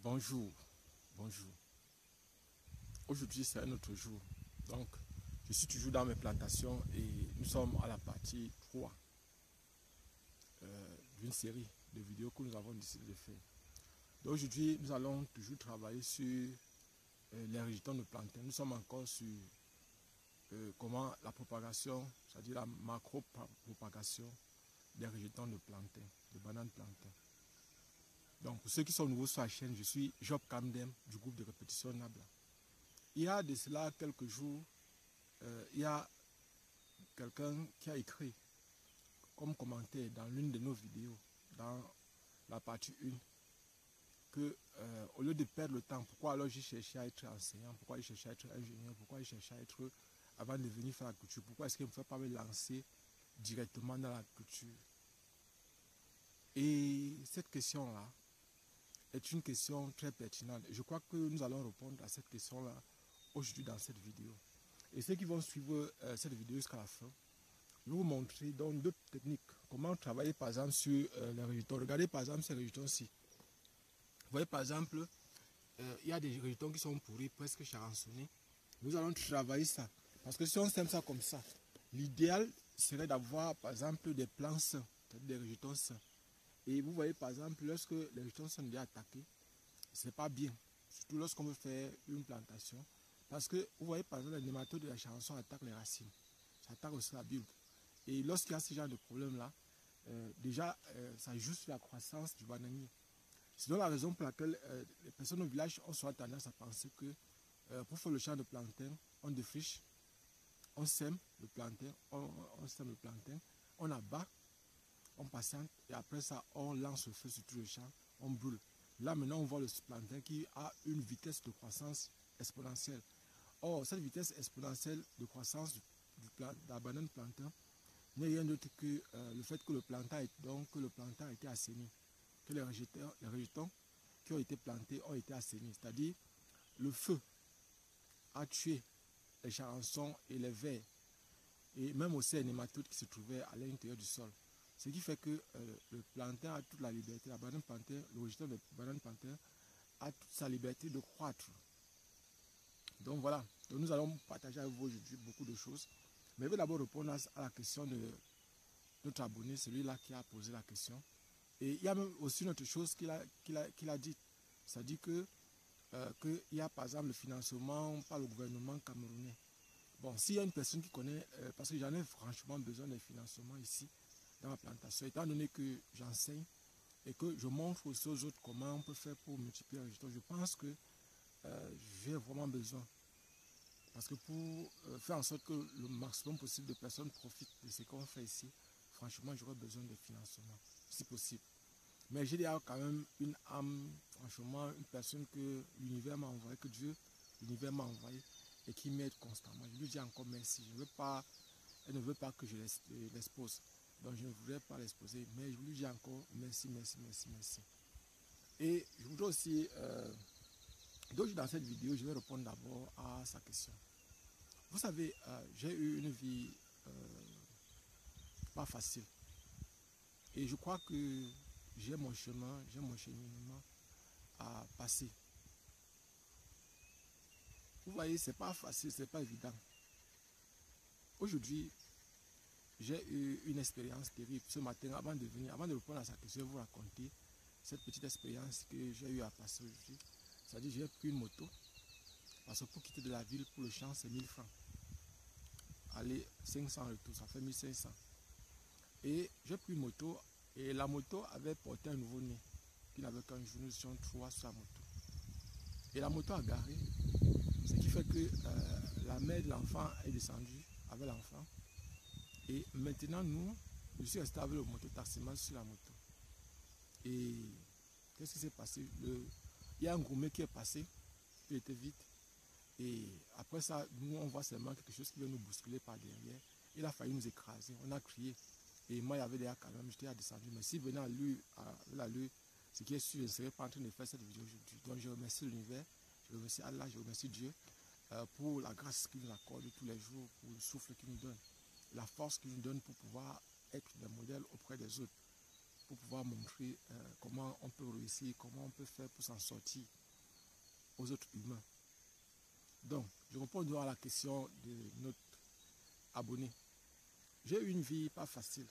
Bonjour, bonjour. Aujourd'hui, c'est un autre jour. Donc, je suis toujours dans mes plantations et nous sommes à la partie 3 d'une série de vidéos que nous avons décidé de faire. Donc, aujourd'hui, nous allons toujours travailler sur les rejetons de plantain. Nous sommes encore sur comment la propagation, c'est-à-dire la macro-propagation des rejetons de plantain, de bananes plantain. Donc, pour ceux qui sont nouveaux sur la chaîne, je suis Job Kamdem du groupe de répétition Nabla. Il y a de cela quelques jours, il y a quelqu'un qui a écrit comme commentaire dans l'une de nos vidéos, dans la partie 1, que au lieu de perdre le temps, pourquoi alors j'ai cherché à être enseignant, pourquoi j'ai cherché à être ingénieur, pourquoi j'ai cherché à être, avant de venir faire la culture, pourquoi est-ce qu'il ne me fait pas me lancer directement dans la culture? Et cette question-là est une question très pertinente. Je crois que nous allons répondre à cette question-là aujourd'hui dans cette vidéo. Et ceux qui vont suivre cette vidéo jusqu'à la fin, je vais vous montrer donc d'autres techniques. Comment travailler par exemple sur les rejetons. Regardez par exemple ces rejetons-ci. Vous voyez par exemple, il y a des rejetons qui sont pourris, presque charançonnés. Nous allons travailler ça. Parce que si on sème ça comme ça, l'idéal serait d'avoir par exemple des plants sains, des rejetons sains. Et vous voyez par exemple, lorsque les rejetons sont déjà attaqués, ce n'est pas bien. Surtout lorsqu'on veut faire une plantation. Parce que vous voyez par exemple, les nématodes de la charançon attaquent les racines. Ça attaque aussi la bulbe. Et lorsqu'il y a ce genre de problème-là, ça joue sur la croissance du bananier. C'est donc la raison pour laquelle les personnes au village ont souvent tendance à penser que pour faire le champ de plantain, on défriche, on sème le plantain, on abat, on patiente et après ça, on lance le feu sur tout le champ, on brûle. Là maintenant, on voit le plantain qui a une vitesse de croissance exponentielle. Or, cette vitesse exponentielle de croissance de la banane plantain n'est rien d'autre que le fait que le plantain a été assaini, que les rejetons qui ont été plantés ont été assainis. C'est-à-dire, le feu a tué les charançons et les vers, et même aussi les nématodes qui se trouvaient à l'intérieur du sol. Ce qui fait que le plantain a toute la liberté, la banane plantain, le rejeton de banane plantain a toute sa liberté de croître. Donc voilà, donc nous allons partager avec vous aujourd'hui beaucoup de choses. Mais je vais d'abord répondre à la question de notre abonné, celui-là qui a posé la question. Et il y a même aussi une autre chose qu'il a dit. C'est-à-dire qu'il y a par exemple le financement par le gouvernement camerounais. Bon, s'il y a une personne qui connaît, parce que j'en ai franchement besoin de financement ici, dans ma plantation, étant donné que j'enseigne et que je montre aussi aux autres comment on peut faire pour multiplier les résultats, je pense que j'ai vraiment besoin. Parce que pour faire en sorte que le maximum possible de personnes profitent de ce qu'on fait ici, franchement, j'aurais besoin de financement, si possible. Mais j'ai déjà quand même une âme, franchement, une personne que l'univers m'a envoyé, que Dieu, l'univers m'a envoyé et qui m'aide constamment. Je lui dis encore merci. Elle ne veut pas que je l'expose. Donc je ne voudrais pas l'exposer, mais je lui dis encore merci, merci, merci, merci. Et je voudrais aussi, donc dans cette vidéo, je vais répondre d'abord à sa question. Vous savez, j'ai eu une vie pas facile. Et je crois que j'ai mon chemin, j'ai mon cheminement à passer. Vous voyez, c'est pas facile, c'est pas évident. Aujourd'hui, j'ai eu une expérience terrible. Ce matin, avant de répondre à sa question, je vais vous raconter cette petite expérience que j'ai eu à passer aujourd'hui. C'est-à-dire, j'ai pris une moto, parce que pour quitter de la ville, pour le champ, c'est 1000 francs. Aller 500 retours, ça fait 1500. Et j'ai pris une moto, et la moto avait porté un nouveau-né, qui n'avait qu'un jour, nous étions 3 sur la moto. Et la moto a garé, ce qui fait que la mère de l'enfant est descendue avec l'enfant. Et maintenant, je suis resté avec le moto-taximan sur la moto. Et qu'est-ce qui s'est passé? Il y a un gourmet qui est passé, il était vite. Et après ça, nous, on voit seulement quelque chose qui veut nous bousculer par derrière. Il a failli nous écraser, on a crié. Et moi, il y avait des quand même, j'étais descendu. Mais s'il venait à lui, ce qui est sûr, je ne serais pas en train de faire cette vidéo aujourd'hui. Donc je remercie l'univers, je remercie Allah, je remercie Dieu pour la grâce qu'il nous accorde tous les jours, pour le souffle qu'il nous donne, la force qu'il nous donne pour pouvoir être des modèles auprès des autres. pour pouvoir montrer comment on peut réussir, comment on peut faire pour s'en sortir aux autres humains. Donc, je réponds à la question de notre abonné. J'ai eu une vie pas facile.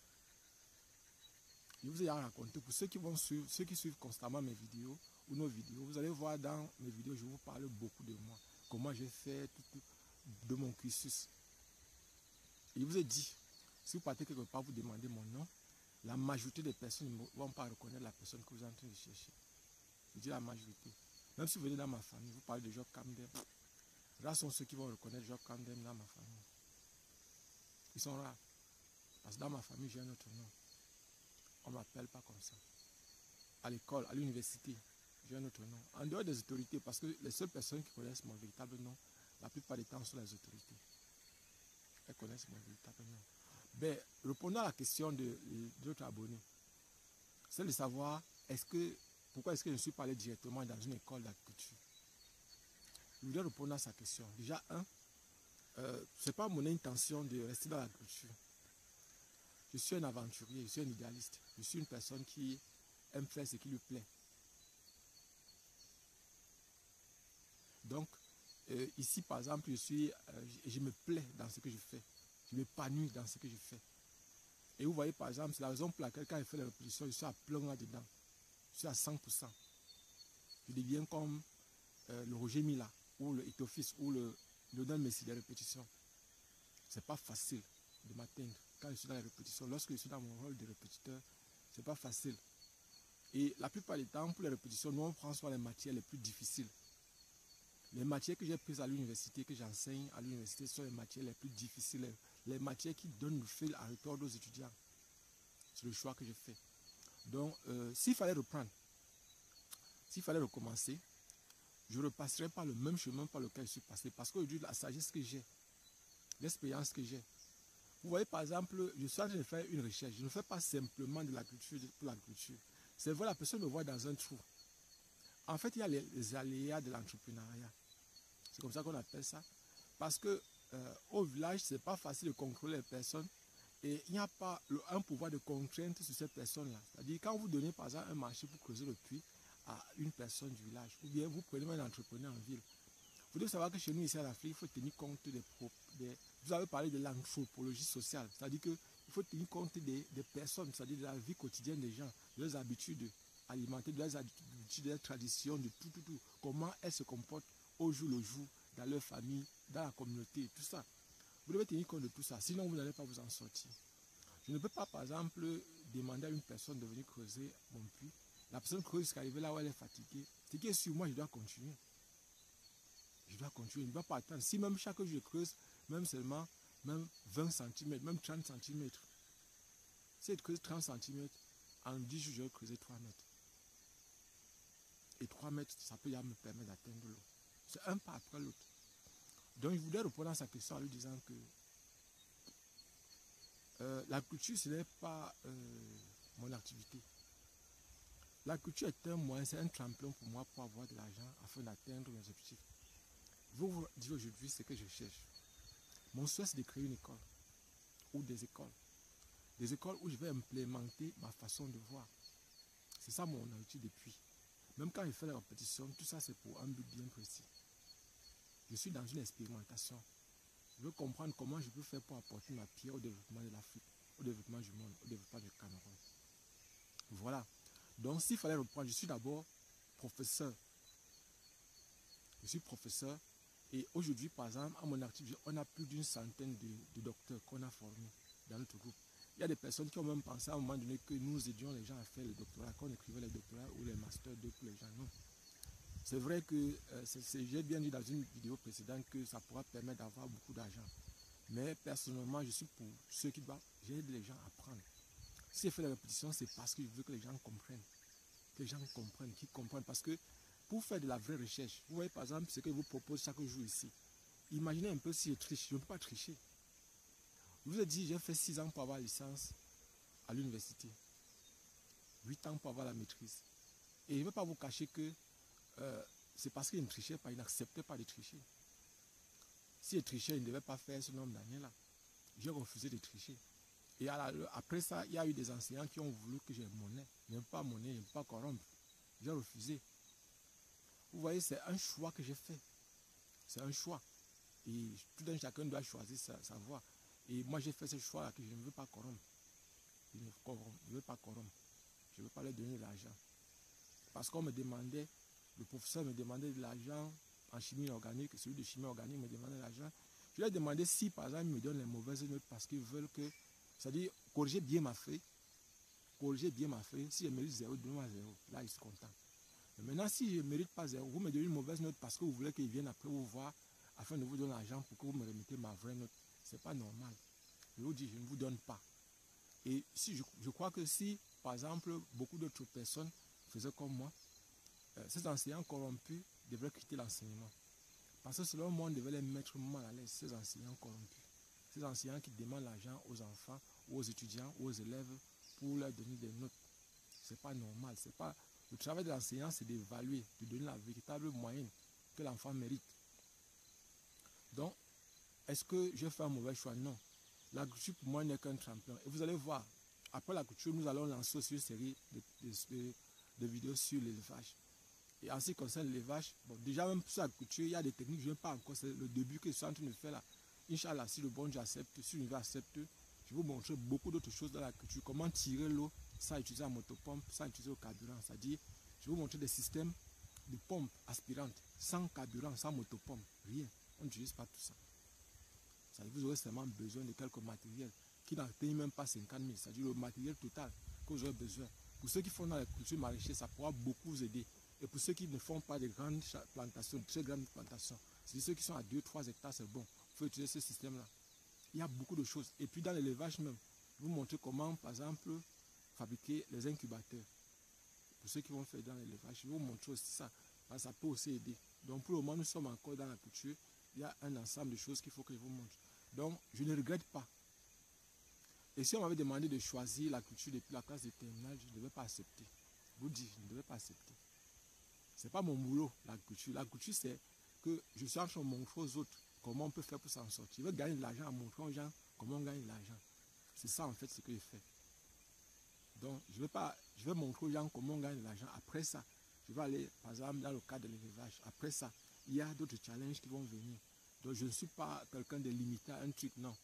Je vous ai raconté, pour ceux qui vont suivre, ceux qui suivent constamment mes vidéos ou nos vidéos, vous allez voir dans mes vidéos, je vous parle beaucoup de moi, comment j'ai fait tout de mon cursus. Et je vous ai dit, si vous partez quelque part, vous demandez mon nom, la majorité des personnes ne vont pas reconnaître la personne que vous êtes en train de chercher. Je dis la majorité. Même si vous venez dans ma famille, vous parlez de Job Camden, rares sont ceux qui vont reconnaître Job Camden dans ma famille. Ils sont rares. Parce que dans ma famille, j'ai un autre nom. On ne m'appelle pas comme ça. À l'école, à l'université, j'ai un autre nom. En dehors des autorités, parce que les seules personnes qui connaissent mon véritable nom, la plupart du temps, sont les autorités. Elles connaissent mon véritable nom. Ben, répondant à la question de l'autre abonné, c'est de savoir pourquoi est-ce que je ne suis pas allé directement dans une école d'agriculture. Je voudrais répondre à sa question. Déjà, ce n'est pas mon intention de rester dans l'agriculture. Je suis un aventurier, je suis un idéaliste. Je suis une personne qui aime faire ce qui lui plaît. Donc, ici, par exemple, je me plais dans ce que je fais. Je m'épanouis dans ce que je fais. Et vous voyez, par exemple, c'est la raison pour laquelle, quand je fais les répétitions, je suis à plein là-dedans. Je suis à 100%. Je deviens comme le Roger Mila, ou le Etofis, ou le Lionel Messi des répétitions. Ce n'est pas facile de m'atteindre quand je suis dans les répétitions. Lorsque je suis dans mon rôle de répétiteur, ce n'est pas facile. Et la plupart du temps, pour les répétitions, nous on prend soit les matières les plus difficiles. Les matières que j'ai prises à l'université, que j'enseigne à l'université, sont les matières les plus difficiles. Les matières qui donnent le fil à retordre aux étudiants. C'est le choix que j'ai fait. Donc, s'il fallait reprendre, s'il fallait recommencer, je ne repasserai pas le même chemin par lequel je suis passé. Parce qu'aujourd'hui, la sagesse que j'ai, l'expérience que j'ai. Vous voyez, par exemple, je suis en train de faire une recherche. Je ne fais pas simplement de l'agriculture pour l'agriculture. C'est vrai, la personne me voit dans un trou. En fait, il y a les aléas de l'entrepreneuriat. C'est comme ça qu'on appelle ça. Parce que au village, ce n'est pas facile de contrôler les personnes. Et il n'y a pas un pouvoir de contrainte sur ces personnes-là. C'est-à-dire, quand vous donnez par exemple un marché pour creuser le puits à une personne du village, ou bien vous prenez un entrepreneur en ville, vous devez savoir que chez nous, ici en Afrique, il faut tenir compte vous avez parlé de l'anthropologie sociale. C'est-à-dire qu'il faut tenir compte des personnes, c'est-à-dire de la vie quotidienne des gens, de leurs habitudes alimentaires, de leurs habitudes, de leurs traditions, de tout. Comment elles se comportent au jour le jour, dans leur famille, dans la communauté, tout ça. Vous devez tenir compte de tout ça, sinon vous n'allez pas vous en sortir. Je ne peux pas, par exemple, demander à une personne de venir creuser mon puits. La personne creuse jusqu'à arriver là où elle est fatiguée. Ce qui est sûr, moi, je dois continuer. Je dois continuer, je ne dois pas attendre. Si même chaque jour je creuse, même seulement, même 20 cm, même 30 cm. Si je creuse 30 cm, en 10 jours, je vais creuser 3 mètres. Et 3 mètres, ça peut me permettre d'atteindre l'eau. C'est un pas après l'autre. Donc, je voudrais répondre à sa question en lui disant que la culture, ce n'est pas mon activité. La culture est un moyen, c'est un tremplin pour moi pour avoir de l'argent afin d'atteindre mes objectifs. Je vais vous dire aujourd'hui ce que je cherche. Mon souhait, c'est de créer une école ou des écoles. Des écoles où je vais implémenter ma façon de voir. C'est ça mon objectif depuis. Même quand je fais la répétition, tout ça c'est pour un but bien précis. Je suis dans une expérimentation. Je veux comprendre comment je peux faire pour apporter ma pierre au développement de l'Afrique, au développement du monde, au développement du Cameroun. Voilà. Donc s'il fallait reprendre, je suis d'abord professeur. Je suis professeur et aujourd'hui, par exemple, à mon activité, on a plus d'une centaine de docteurs qu'on a formés dans notre groupe. Il y a des personnes qui ont même pensé à un moment donné que nous aidions les gens à faire le doctorat, qu'on écrivait les doctorats ou les masters 2 pour les gens. Non. C'est vrai que j'ai bien dit dans une vidéo précédente que ça pourra permettre d'avoir beaucoup d'argent. Mais personnellement, je suis pour ceux qui doivent, j'aide les gens à apprendre. Si je fais la répétition, c'est parce que je veux que les gens comprennent. Que les gens comprennent, qu'ils comprennent. Parce que pour faire de la vraie recherche, vous voyez par exemple ce que je vous propose chaque jour ici. Imaginez un peu si je triche, je ne peux pas tricher. Je vous ai dit, j'ai fait 6 ans pour avoir la licence à l'université. 8 ans pour avoir la maîtrise. Et je ne vais pas vous cacher que c'est parce qu'il ne trichait pas, il n'acceptait pas de tricher. Si il trichait, il ne devait pas faire ce nombre d'années-là. J'ai refusé de tricher. Et après ça, il y a eu des enseignants qui ont voulu que j'ai monnaie. N'aime pas monnaie, n'aime pas corrompre. J'ai refusé. Vous voyez, c'est un choix que j'ai fait. C'est un choix. Et tout un chacun doit choisir sa voie. Et moi, j'ai fait ce choix-là que je ne veux pas corrompre. Je ne veux pas corrompre. Je ne veux pas leur donner de l'argent. Parce qu'on me demandait, le professeur me demandait de l'argent en chimie organique, celui de chimie organique me demandait de l'argent. Je lui ai demandé si, par exemple, ils me donnent les mauvaises notes parce qu'ils veulent que, c'est-à-dire, corriger bien ma feuille. Corriger bien ma feuille. Si je mérite 0, donnez-moi 0. Là, ils sont contents. Mais maintenant, si je ne mérite pas 0, vous me donnez une mauvaise note parce que vous voulez qu'ils viennent après vous voir afin de vous donner l'argent pour que vous me remettez ma vraie note. Ce n'est pas normal. Je vous dis, je ne vous donne pas. Et si je crois que si, par exemple, beaucoup d'autres personnes faisaient comme moi, ces enseignants corrompus devraient quitter l'enseignement. Parce que selon moi, on devait les mettre mal à l'aise, ces enseignants corrompus. Ces enseignants qui demandent l'argent aux enfants, ou aux étudiants, ou aux élèves pour leur donner des notes. Ce n'est pas normal. C'est pas... Le travail de l'enseignant, c'est d'évaluer, de donner la véritable moyenne que l'enfant mérite. Donc, est-ce que j'ai fait un mauvais choix? Non. L'agriculture, pour moi, n'est qu'un tremplin. Et vous allez voir, après l'agriculture, nous allons lancer aussi une série de vidéos sur l'élevage. Et en ce qui concerne l'élevage, bon, déjà même sur l'agriculture, il y a des techniques, je ne sais pas encore, c'est le début que je suis en train de faire là. Inch'Allah, si le bon Dieu accepte, si l'univers accepte, je vais vous montrer beaucoup d'autres choses dans l'agriculture. Comment tirer l'eau sans utiliser la motopompe, sans utiliser le carburant. C'est-à-dire, je vais vous montrer des systèmes de pompes aspirantes, sans carburant, sans motopompe, rien. On n'utilise pas tout ça. Vous aurez seulement besoin de quelques matériels qui n'atteignent même pas 50 000. C'est-à-dire le matériel total que vous aurez besoin. Pour ceux qui font dans la culture maraîchère, ça pourra beaucoup vous aider. Et pour ceux qui ne font pas de grandes plantations, de très grandes plantations, c'est ceux qui sont à 2-3 hectares, c'est bon. Il faut utiliser ce système-là. Il y a beaucoup de choses. Et puis dans l'élevage même, je vais vous montrer comment, par exemple, fabriquer les incubateurs. Pour ceux qui vont faire dans l'élevage, je vais vous montrer aussi ça. Ça peut aussi aider. Donc pour le moment, nous sommes encore dans la culture. Il y a un ensemble de choses qu'il faut que je vous montre. Donc, je ne regrette pas. Et si on m'avait demandé de choisir la culture depuis la classe de terminale, je ne devais pas accepter. Je vous dis, je ne devais pas accepter. Ce n'est pas mon boulot, la culture. La culture, c'est que je suis en train de montrer aux autres comment on peut faire pour s'en sortir. Je veux gagner de l'argent en montrant aux gens comment on gagne de l'argent. C'est ça, en fait, ce que je fais. Donc, je vais montrer aux gens comment on gagne de l'argent. Après ça, je vais aller, par exemple, dans le cadre de l'élevage. Après ça, il y a d'autres challenges qui vont venir. Donc, je ne suis pas quelqu'un de limité à un truc, non.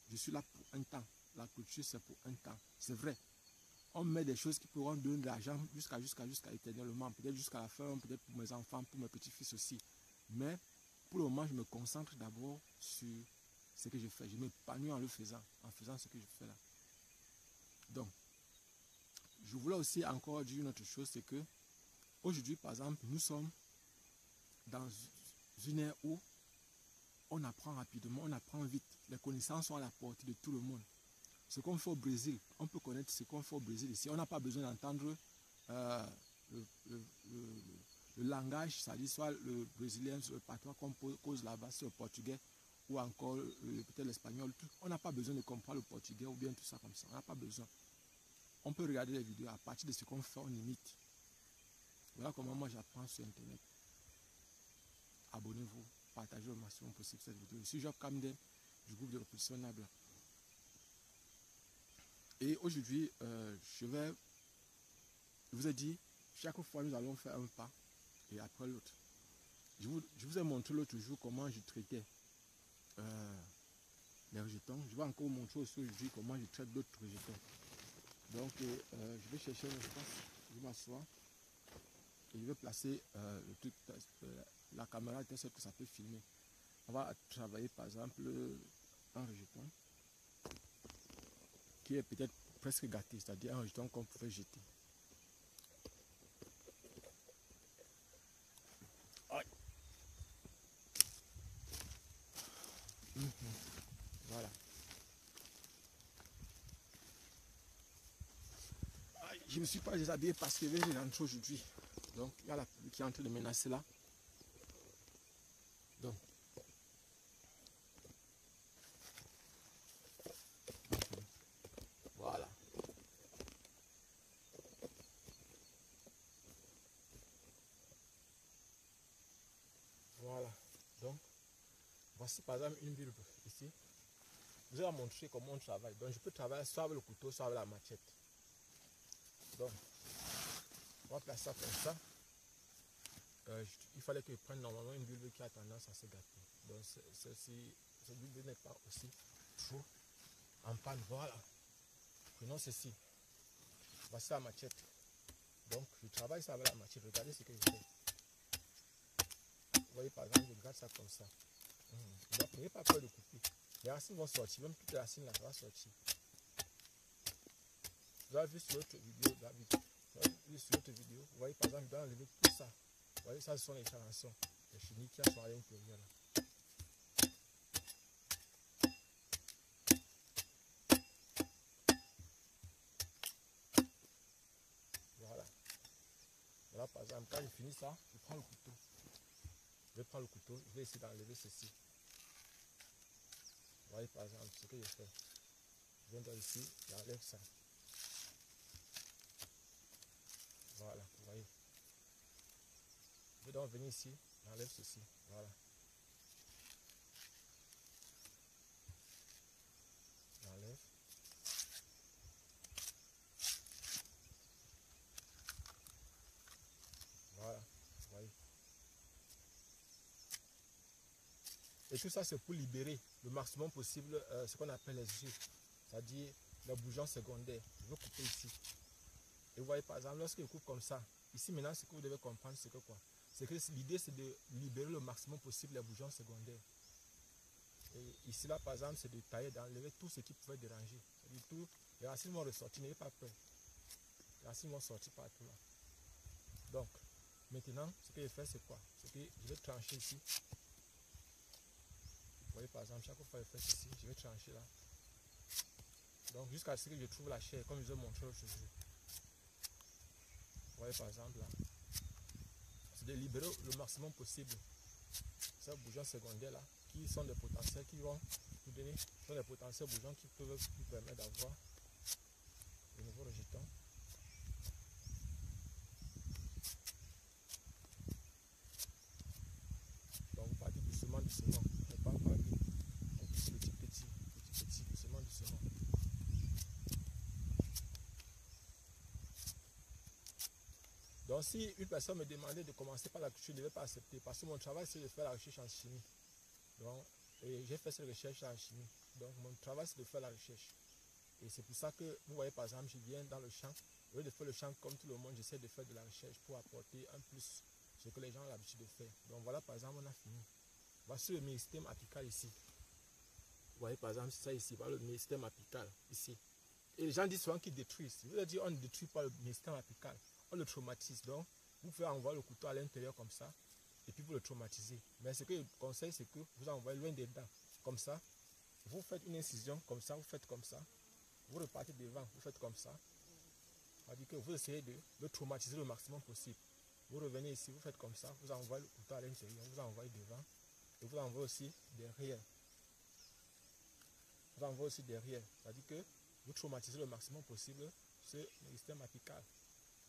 Je suis là pour un temps. La culture, c'est pour un temps. C'est vrai. On met des choses qui pourront donner de l'argent jusqu'à éternellement. Peut-être jusqu'à la fin, peut-être pour mes enfants, pour mes petits-fils aussi. Mais, pour le moment, je me concentre d'abord sur ce que je fais. Je m'épanouis en faisant ce que je fais là. Donc, je voulais aussi encore dire une autre chose, c'est que aujourd'hui, par exemple, nous sommes dans une ère où on apprend rapidement, on apprend vite. Les connaissances sont à la portée de tout le monde. Ce qu'on fait au Brésil, on peut connaître ce qu'on fait au Brésil ici. On n'a pas besoin d'entendre le langage, c'est-à-dire soit le brésilien, soit le patois qu'on cause là-bas, c'est le portugais, ou encore peut-être l'espagnol. On n'a pas besoin de comprendre le portugais ou bien tout ça comme ça. On n'a pas besoin. On peut regarder les vidéos à partir de ce qu'on fait, on imite. Voilà comment moi j'apprends sur Internet. Abonnez-vous, partagez au maximum possible cette vidéo. Je suis Job Kamden du groupe de Repulsion Nabla. Et aujourd'hui, je vous ai dit, chaque fois nous allons faire un pas et après l'autre. Je vous ai montré l'autre jour comment je traitais les rejetons. Je vais encore vous montrer aussi aujourd'hui comment je traite d'autres rejetons. Donc, je vais chercher un espace, je m'assois et je vais placer la caméra de sorte que ça peut filmer. On va travailler par exemple un rejeton qui est peut-être presque gâté, c'est-à-dire un rejeton qu'on pouvait jeter. Voilà. Je ne me suis pas déshabillé parce que j'ai rentré aujourd'hui. Donc, il y a la pluie qui est en train de menacer là. Donc, voilà. Voilà. Donc, voici par exemple une bulbe ici. vous allez montrer comment on travaille. Donc je peux travailler soit avec le couteau, soit avec la machette. Donc, on va placer ça comme ça. Il fallait que je prenne normalement une bulbe qui a tendance à se gâter. Donc cette bulbe n'est pas aussi trop en panne. Voilà. Prenons ceci. Voici la machette. Donc je travaille ça avec la machette. Regardez ce que je fais. Vous voyez par exemple, je garde ça comme ça. Donc n'ayez pas peur de couper. Les racines vont sortir. Même toutes les racines là, ça va sortir. Vous avez vu sur l'autre vidéo, vous voyez par exemple, je dois enlever tout ça. Vous voyez, ça ce sont les charançons, les chenilles qui sont à l'intérieur là. Voilà. Voilà par exemple, quand je finis ça, je prends le couteau. Je vais prendre le couteau, je vais essayer d'enlever ceci. Vous voyez par exemple ce que je fais. Je viens ici, j'enlève ça. Voilà, vous voyez. Je vais donc venir ici, j'enlève ceci. Voilà. J'enlève. Voilà, vous voyez. Et tout ça, c'est pour libérer le maximum possible ce qu'on appelle les yeux, c'est-à-dire les bougeons secondaires. Je vais couper ici. Et vous voyez, par exemple, lorsque je coupe comme ça, ici maintenant, ce que vous devez comprendre, c'est que quoi? C'est que l'idée, c'est de libérer le maximum possible les bougeons secondaires. Et ici, là, par exemple, c'est de tailler, d'enlever tout ce qui pouvait déranger. C'est-à-dire tout, les racines vont ressortir, n'ayez pas peur. Les racines vont sortir partout là. Donc, maintenant, ce que je fais, c'est quoi? C'est que je vais trancher ici. Vous voyez, par exemple, chaque fois que je fais ceci, je vais trancher là. Donc, jusqu'à ce que je trouve la chair, comme je vous ai montré l'autre jour. Vous voyez, par exemple, là. C'est de libérer le maximum possible ces bougeons secondaires là, qui sont des potentiels qui vont nous donner, sont des potentiels bougeons qui peuvent nous permettre d'avoir de nouveaux rejetons. Donc vous partez doucement, doucement, ne pas parler. Petit, doucement, doucement. Donc si une personne me demandait de commencer par la recherche, je ne devais pas accepter parce que mon travail c'est de faire la recherche en chimie. Donc, j'ai fait cette recherche en chimie. Donc mon travail c'est de faire la recherche. Et c'est pour ça que vous voyez par exemple, je viens dans le champ. Au lieu de faire le champ comme tout le monde, j'essaie de faire de la recherche pour apporter un plus ce que les gens ont l'habitude de faire. Donc voilà par exemple, on a fini. Voici le méristème apical ici. Vous voyez par exemple, c'est ça ici, voilà le méristème apical ici. Et les gens disent souvent qu'ils détruisent. Je veux dire, on ne détruit pas le méristème apical, on le traumatise. Donc, vous pouvez envoyer le couteau à l'intérieur comme ça, et puis vous le traumatisez. Mais ce que je conseille, c'est que vous envoyez loin des dents, comme ça. Vous faites une incision, comme ça, vous faites comme ça. Vous repartez devant, vous faites comme ça. C'est-à-dire que vous essayez de le traumatiser le maximum possible. Vous revenez ici, vous faites comme ça, vous envoyez le couteau à l'intérieur, vous envoyez devant, et vous envoyez aussi derrière. Vous envoyez aussi derrière. C'est-à-dire que vous traumatisez le maximum possible ce méristème apical.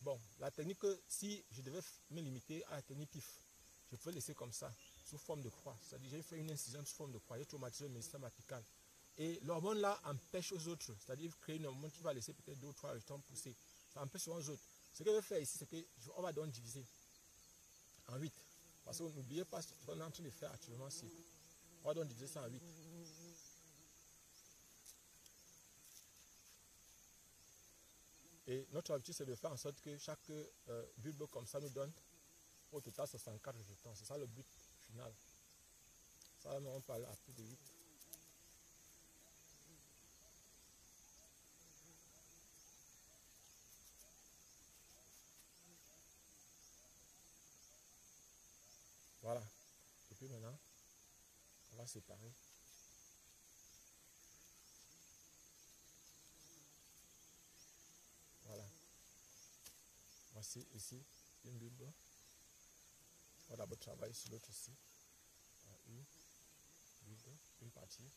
Bon, la technique, si je devais me limiter à la technique pif, je pouvais laisser comme ça, sous forme de croix. C'est-à-dire j'ai fait une incision sous forme de croix, j'ai traumatisé le méristème apical. Et l'hormone là empêche aux autres, c'est-à-dire créer une hormone qui va laisser peut-être 2 ou 3 rejetons pousser. Ça empêche aux autres. Ce que je vais faire ici, c'est qu'on va donc diviser en 8. Parce que n'oubliez pas ce qu'on est en train de faire actuellement ici. On va donc diviser ça en 8. Et notre objectif, c'est de faire en sorte que chaque bulbe comme ça nous donne au total 64 rejetons. C'est ça le but final. Ça, on parle à plus de 8. Voilà. Et puis maintenant, on va séparer. Voilà. Voici ici une bulbe. On va d'abord travailler sur l'autre ici. Une bulbe, une partie.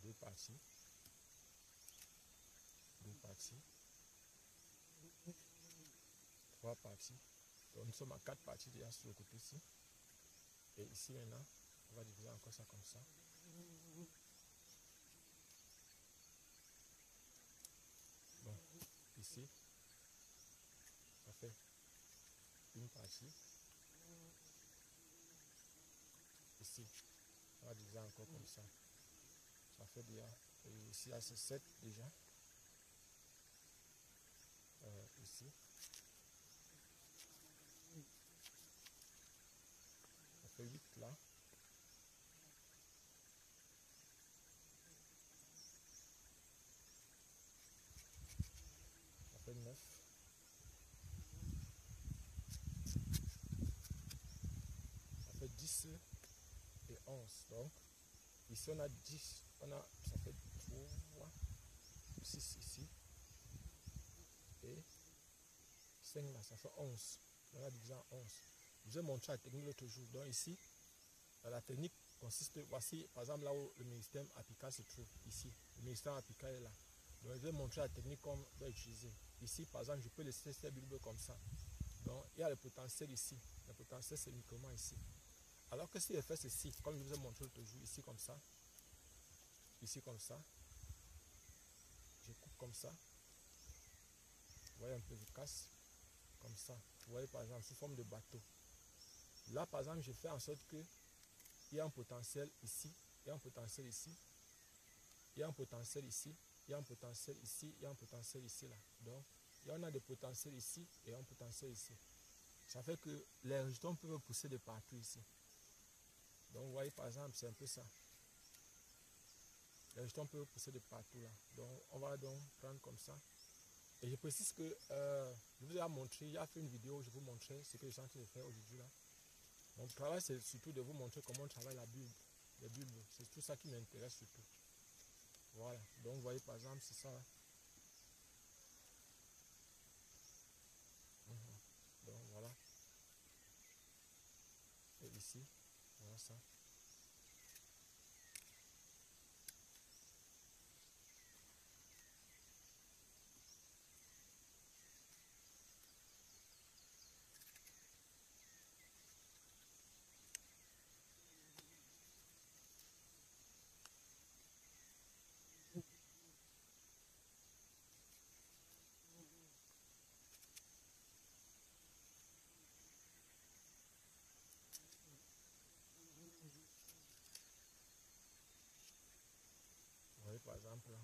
2 parties. 2 parties. 3 parties. Donc nous sommes à 4 parties déjà sur le côté ici. Et ici maintenant, on va diviser encore ça comme ça. Bon, ici, ça fait une partie. Ici, on va déjà encore comme ça. Ça fait déjà, et ici, là, c'est 7 déjà. Ici. Ça fait 8 là. Ça fait 9. Ça fait 10 et 11. Donc, ici, on a 10. Ça fait 3, 6 ici. Et 5 là, ça fait 11. On a déjà 11. Je vous ai montré la technique l'autre jour. Donc ici, la technique consiste, voici par exemple là où le ministère apical se trouve, ici. Le ministère apical est là. Donc je vais montrer la technique qu'on doit utiliser. Ici par exemple, je peux laisser cette bulbe comme ça. Donc il y a le potentiel ici. Le potentiel c'est uniquement ici. Alors que si je fais ceci, comme je vous ai montré l'autre jour, ici comme ça, je coupe comme ça. Vous voyez un peu, je casse comme ça. Vous voyez par exemple sous forme de bateau. Là par exemple, je fais en sorte que il y a un potentiel ici, il y a un potentiel ici, il y a un potentiel ici, il y a un potentiel ici, il y a un potentiel ici là. Donc, il y en a des potentiels ici et un potentiel ici. Ça fait que les rejetons peuvent pousser de partout ici. Donc, vous voyez par exemple, c'est un peu ça. Les rejetons peuvent pousser de partout là. Donc, on va donc prendre comme ça. Et je précise que je vous ai montré, il y a fait une vidéo où je vous montrais ce que je suis en train de faire aujourd'hui là. Mon travail, c'est surtout de vous montrer comment on travaille la bulbe, les bulbes. C'est tout ça qui m'intéresse surtout. Voilà. Donc, vous voyez par exemple, c'est ça. Donc, voilà. Et ici, voilà ça. Vous voyez par exemple là.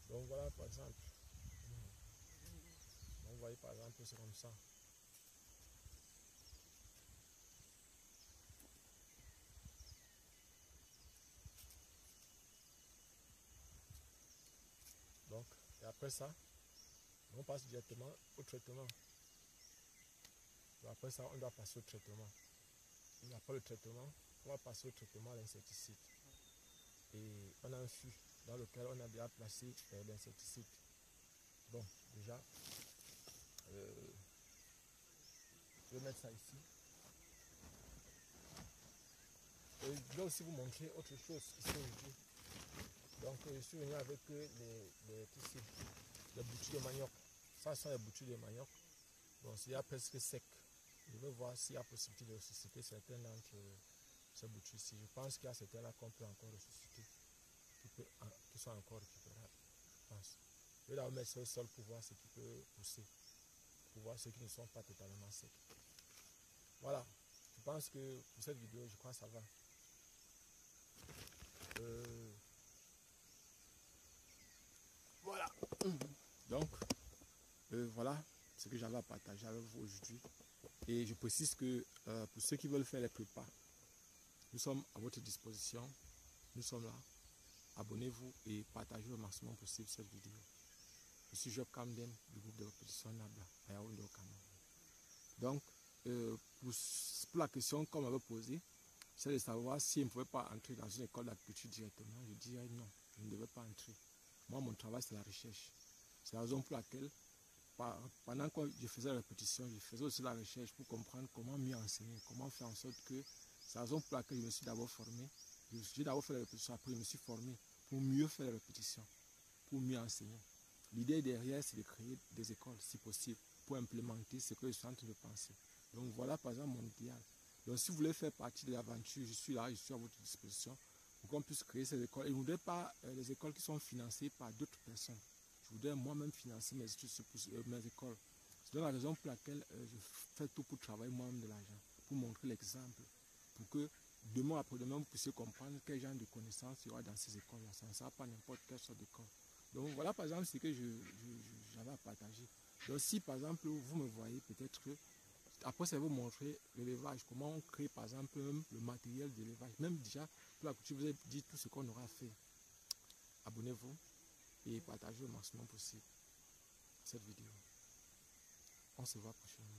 Donc voilà par exemple. Donc vous voyez par exemple c'est comme ça. Donc, et après ça, on passe directement au traitement. Et après ça, on doit passer au traitement. Et après le traitement, on va passer au traitement à l'insecticide. Et on a un fût dans lequel on a déjà placé l'insecticide. Bon, déjà, je vais mettre ça ici. Et je vais aussi vous montrer autre chose ici aujourd'hui. Donc, je suis venu avec les boutures de manioc. Ça sont les boutures de manioc. Bon, c'est déjà presque sec. Je vais voir s'il y a possibilité de ressusciter certaines d'entre ces boutures ici. Je pense qu'il y a certaines là qu'on peut encore ressusciter, qui sont encore récupérables. Je pense. Je vais la remettre sur le sol pour voir ce qui peut pousser, pour voir ceux qui ne sont pas totalement secs. Voilà. Je pense que pour cette vidéo, je crois que ça va. Voilà. Donc, voilà ce que j'avais à partager avec vous aujourd'hui. Et je précise que pour ceux qui veulent faire les prépas, nous sommes à votre disposition. Nous sommes là. Abonnez-vous et partagez au maximum possible cette vidéo. Je suis Job Camden du groupe de répétition Nabla à Yaoundé au Cameroun. Donc, pour la question qu'on m'avait posée, c'est de savoir si je ne pouvais pas entrer dans une école d'agriculture directement. Je dirais non, je ne devais pas entrer. Moi, mon travail, c'est la recherche. C'est la raison pour laquelle, pendant que je faisais la répétition, je faisais aussi la recherche pour comprendre comment mieux enseigner, comment faire en sorte que c'est la raison pour laquelle je me suis d'abord formé. J'ai d'abord fait la répétition, après je me suis formé pour mieux faire la répétition, pour mieux enseigner. L'idée derrière, c'est de créer des écoles, si possible, pour implémenter ce que je suis en train de penser. Donc voilà, par exemple, mon idéal. Donc si vous voulez faire partie de l'aventure, je suis là, je suis à votre disposition pour qu'on puisse créer ces écoles. Et je ne voudrais pas les écoles qui sont financées par d'autres personnes. Je voudrais moi-même financer mes études, mes écoles. C'est la raison pour laquelle je fais tout pour travailler moi-même de l'argent, pour montrer l'exemple, pour que demain après-demain, vous puissiez comprendre quel genre de connaissances il y aura dans ces écoles-là. Ça ne sera pas n'importe quelle sorte d'école. Donc voilà par exemple ce que j'avais à partager. Donc si par exemple vous me voyez peut-être que après ça va vous montrer l'élevage, comment on crée par exemple le matériel d'élevage. Même déjà pour la couture, vous avez dit tout ce qu'on aura fait. Abonnez-vous et partagez au maximum possible cette vidéo. On se voit prochainement.